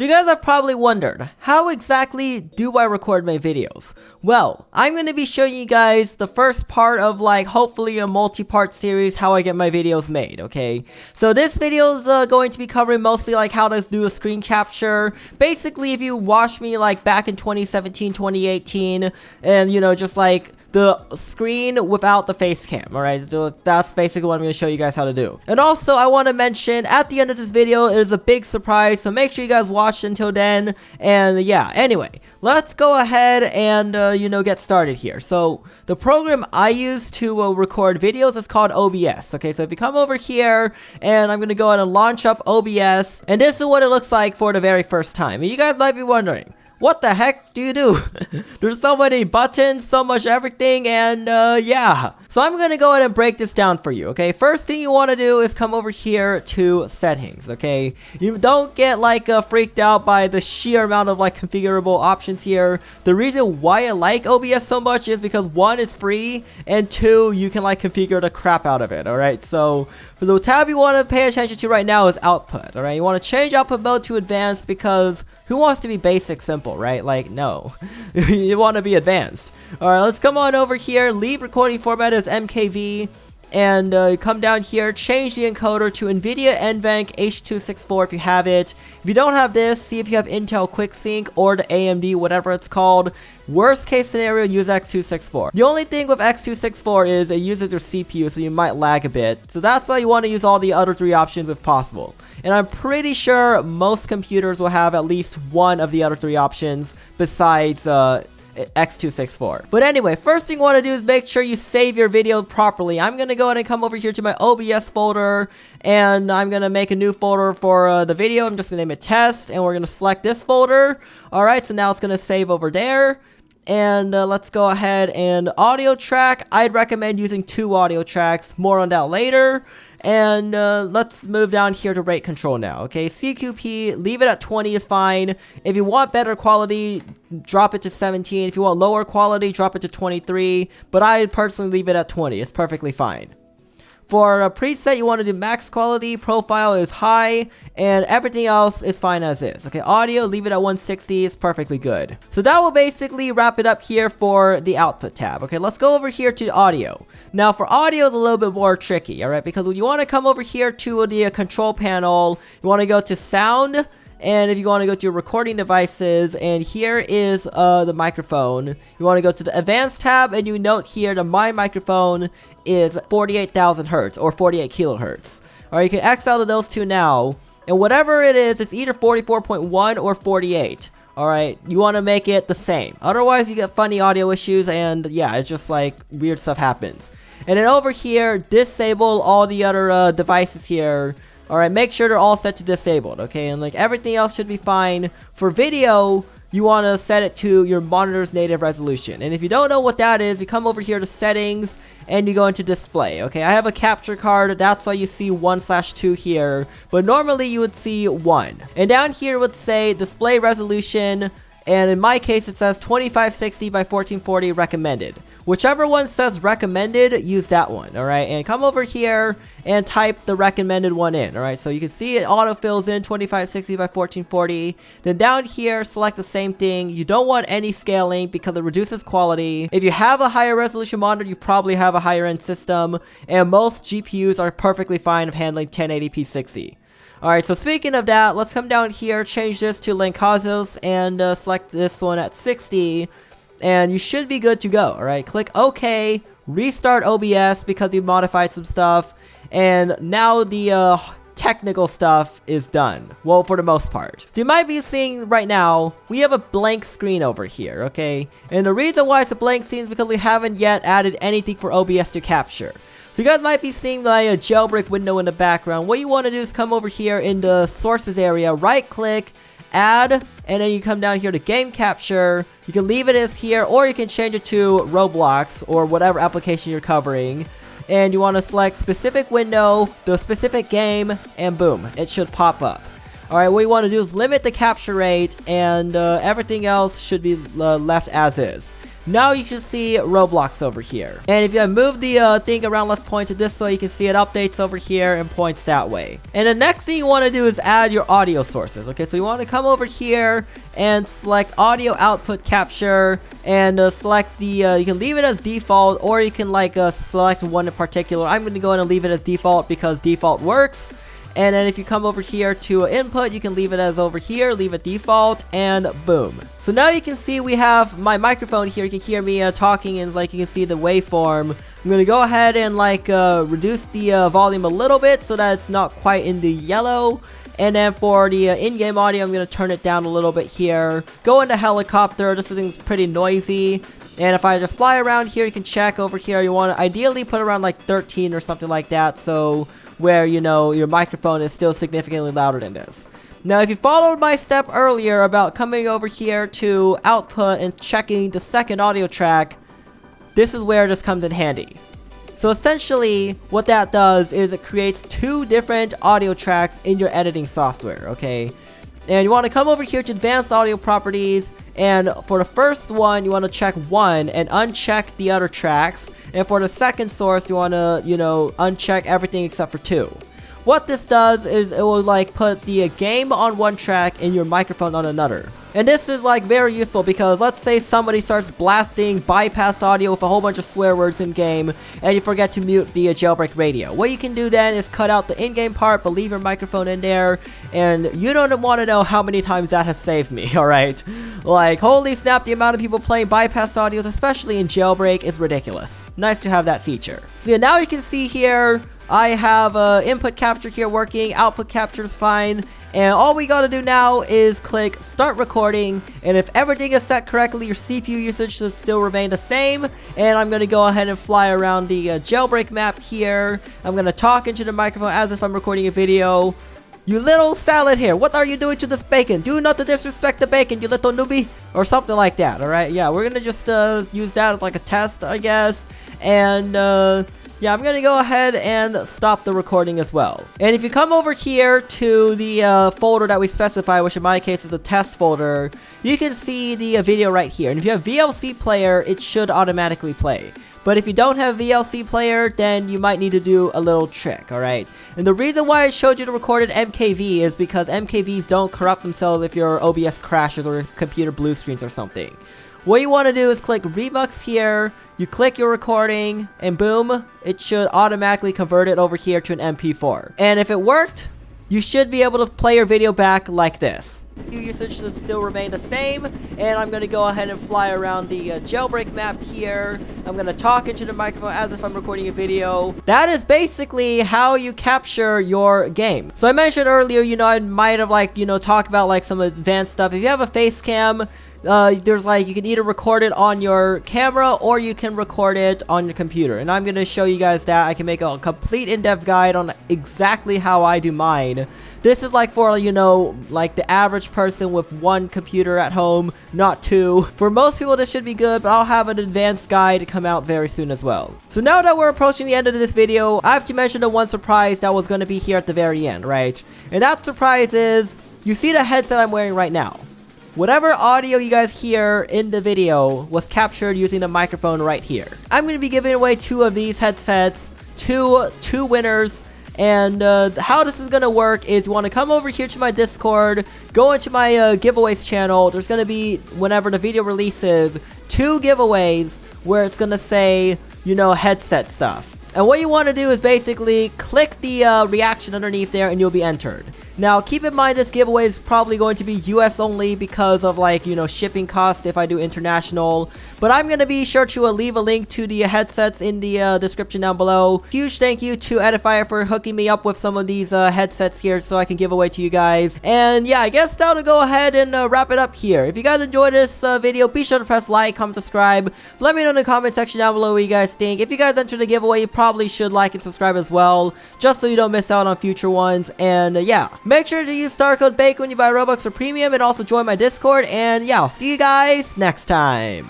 So you guys have probably wondered, how exactly do I record my videos? Well, I'm going to be showing you guys the first part of like hopefully a multi-part series how I get my videos made, okay? So this video is going to be covering mostly like how to do a screen capture. Basically, if you watch me like back in 2017, 2018, and you know, just like the screen without the face cam, alright? That's basically what I'm going to show you guys how to do. And also, I want to mention, at the end of this video, it is a big surprise, so make sure you guys watch until then. And yeah, anyway, let's go ahead and, you know, get started here. So, the program I use to record videos is called OBS, okay? So if you come over here, and I'm going to go ahead and launch up OBS, and this is what it looks like for the very first time. And you guys might be wondering, what the heck do you do? There's so many buttons, so much everything, and yeah. So I'm gonna go ahead and break this down for you, okay? First thing you wanna do is come over here to settings, okay? You don't get like freaked out by the sheer amount of like configurable options here. The reason why I like OBS so much is because one, it's free, and two, you can like configure the crap out of it, alright? So for the tab you wanna pay attention to right now is output, alright? You wanna change output mode to advanced because who wants to be basic simple, right? Like, no. You want to be advanced. Alright, let's come on over here. Leave recording format as MKV. And come down here, change the encoder to NVIDIA NVENC H.264 if you have it. If you don't have this, see if you have Intel QuickSync or the AMD, whatever it's called. Worst case scenario, use X.264. The only thing with X.264 is it uses your CPU, so you might lag a bit. So that's why you want to use all the other three options if possible. And I'm pretty sure most computers will have at least one of the other three options besides X.264. But anyway, first thing you want to do is make sure you save your video properly. I'm going to go ahead and come over here to my OBS folder, and I'm going to make a new folder for the video. I'm just going to name it test, and we're going to select this folder. Alright, so now it's going to save over there. And let's go ahead and audio track. I'd recommend using 2 audio tracks. More on that later. And let's move down here to rate control now, okay? CQP, leave it at 20 is fine. If you want better quality, drop it to 17. If you want lower quality, drop it to 23. But I personally leave it at 20. It's perfectly fine. For a preset, you want to do max quality, profile is high, and everything else is fine as is. Okay, audio, leave it at 160, it's perfectly good. So that will basically wrap it up here for the output tab. Okay, let's go over here to audio. Now for audio, it's a little bit more tricky, alright, because when you want to come over here to the control panel, you want to go to sound. And if you want to go to your recording devices, and here is the microphone. You want to go to the advanced tab, and you note here that my microphone is 48,000 hertz or 48 kilohertz. Alright, you can X out of those two now. And whatever it is, it's either 44.1 or 48. Alright, you want to make it the same. Otherwise, you get funny audio issues, and yeah, it's just like weird stuff happens. And then over here, disable all the other devices here. Alright, make sure they're all set to disabled, okay? And like everything else should be fine. For video, you want to set it to your monitor's native resolution. And if you don't know what that is, you come over here to settings and you go into display, okay? I have a capture card, that's why you see 1/2 here. But normally you would see 1. And down here it would say display resolution. And in my case, it says 2560 by 1440 recommended. Whichever one says recommended, use that one, alright? And come over here and type the recommended one in, alright? So you can see it auto-fills in 2560 by 1440. Then down here, select the same thing. You don't want any scaling because it reduces quality. If you have a higher resolution monitor, you probably have a higher end system. And most GPUs are perfectly fine of handling 1080p 60. Alright, so speaking of that, let's come down here, change this to Lancasos, and select this one at 60, and you should be good to go, alright? Click OK, restart OBS because you modified some stuff, and now the technical stuff is done. Well, for the most part. So you might be seeing right now, we have a blank screen over here, okay? And the reason why it's a blank screen is because we haven't yet added anything for OBS to capture. So you guys might be seeing like a jailbreak window in the background. What you want to do is come over here in the sources area, right click, add, and then you come down here to game capture. You can leave it as here, or you can change it to Roblox or whatever application you're covering. And you want to select specific window, the specific game, and boom, it should pop up. Alright, what you want to do is limit the capture rate, and everything else should be left as is. now you should see Roblox over here. And if you move the thing around, let's point to this way, you can see it updates over here and points that way. And the next thing you want to do is add your audio sources. Okay, so you want to come over here and select audio output capture, and select the you can leave it as default, or you can like select one in particular. I'm going to go ahead and leave it as default because default works. And then if you come over here to input, you can leave it as over here, leave it default, and boom. So now you can see we have my microphone here. You can hear me talking, and like you can see the waveform. I'm going to go ahead and like reduce the volume a little bit so that it's not quite in the yellow. And then for the in-game audio, I'm going to turn it down a little bit here. Go into helicopter. This thing's pretty noisy. And if I just fly around here, you can check over here. You want to ideally put around like 13 or something like that. So where, you know, your microphone is still significantly louder than this. Now, if you followed my step earlier about coming over here to output and checking the second audio track, this is where this comes in handy. So essentially, what that does is it creates two different audio tracks in your editing software, okay? And you want to come over here to advanced audio properties, and for the first one, you want to check 1 and uncheck the other tracks. And for the second source, you want to, you know, uncheck everything except for 2. What this does is it will like put the game on one track and your microphone on another. And this is like very useful because let's say somebody starts blasting bypass audio with a whole bunch of swear words in game and you forget to mute the jailbreak radio. What you can do then is cut out the in-game part but leave your microphone in there, and you don't want to know how many times that has saved me, alright? Like, holy snap, the amount of people playing bypass audios, especially in jailbreak, is ridiculous. Nice to have that feature. So yeah, now you can see here, I have input capture here working, output capture is fine, and all we gotta do now is click start recording, and if everything is set correctly, your CPU usage should still remain the same. And I'm gonna go ahead and fly around the jailbreak map here. I'm gonna talk into the microphone as if I'm recording a video. You little salad here, what are you doing to this bacon? Do not disrespect the bacon, you little newbie, or something like that. Alright, yeah, we're gonna just use that as like a test, I guess. And yeah, I'm gonna go ahead and stop the recording as well. And if you come over here to the folder that we specify, which in my case is the test folder, you can see the video right here. And if you have VLC player, it should automatically play. But if you don't have VLC player, then you might need to do a little trick, alright? And the reason why I showed you the recorded MKV is because MKVs don't corrupt themselves if your OBS crashes or your computer blue screens or something. What you want to do is click Remux here, you click your recording, and boom, it should automatically convert it over here to an MP4. And if it worked, you should be able to play your video back like this. Your usage should still remain the same, and I'm going to go ahead and fly around the jailbreak map here. I'm going to talk into the microphone as if I'm recording a video. That is basically how you capture your game. So I mentioned earlier, you know, I might have like, you know, talked about like some advanced stuff. If you have a face cam, there's like, you can either record it on your camera or you can record it on your computer, and I'm going to show you guys that. I can make a complete in-depth guide on exactly how I do mine. This is like for, you know, like the average person with one computer at home, not two. For most people this should be good, but I'll have an advanced guide come out very soon as well. So now that we're approaching the end of this video, I have to mention the one surprise that was going to be here at the very end, right? And that surprise is, you see the headset I'm wearing right now. Whatever audio you guys hear in the video was captured using the microphone right here. I'm going to be giving away 2 of these headsets, two winners. And how this is going to work is you want to come over here to my Discord, go into my giveaways channel. There's going to be, whenever the video releases, 2 giveaways where it's going to say, you know, headset stuff. And what you want to do is basically click the reaction underneath there and you'll be entered. Now, keep in mind this giveaway is probably going to be US only because of, like, you know, shipping costs if I do international. But I'm going to be sure to leave a link to the headsets in the description down below. Huge thank you to Edifier for hooking me up with some of these headsets here so I can give away to you guys. And yeah, I guess that'll go ahead and wrap it up here. If you guys enjoyed this video, be sure to press like, comment, subscribe. Let me know in the comment section down below what you guys think. If you guys entered the giveaway, you probably should like and subscribe as well, just so you don't miss out on future ones. And yeah, make sure to use star code BACON when you buy Robux or Premium, and also join my Discord. And yeah, I'll see you guys next time.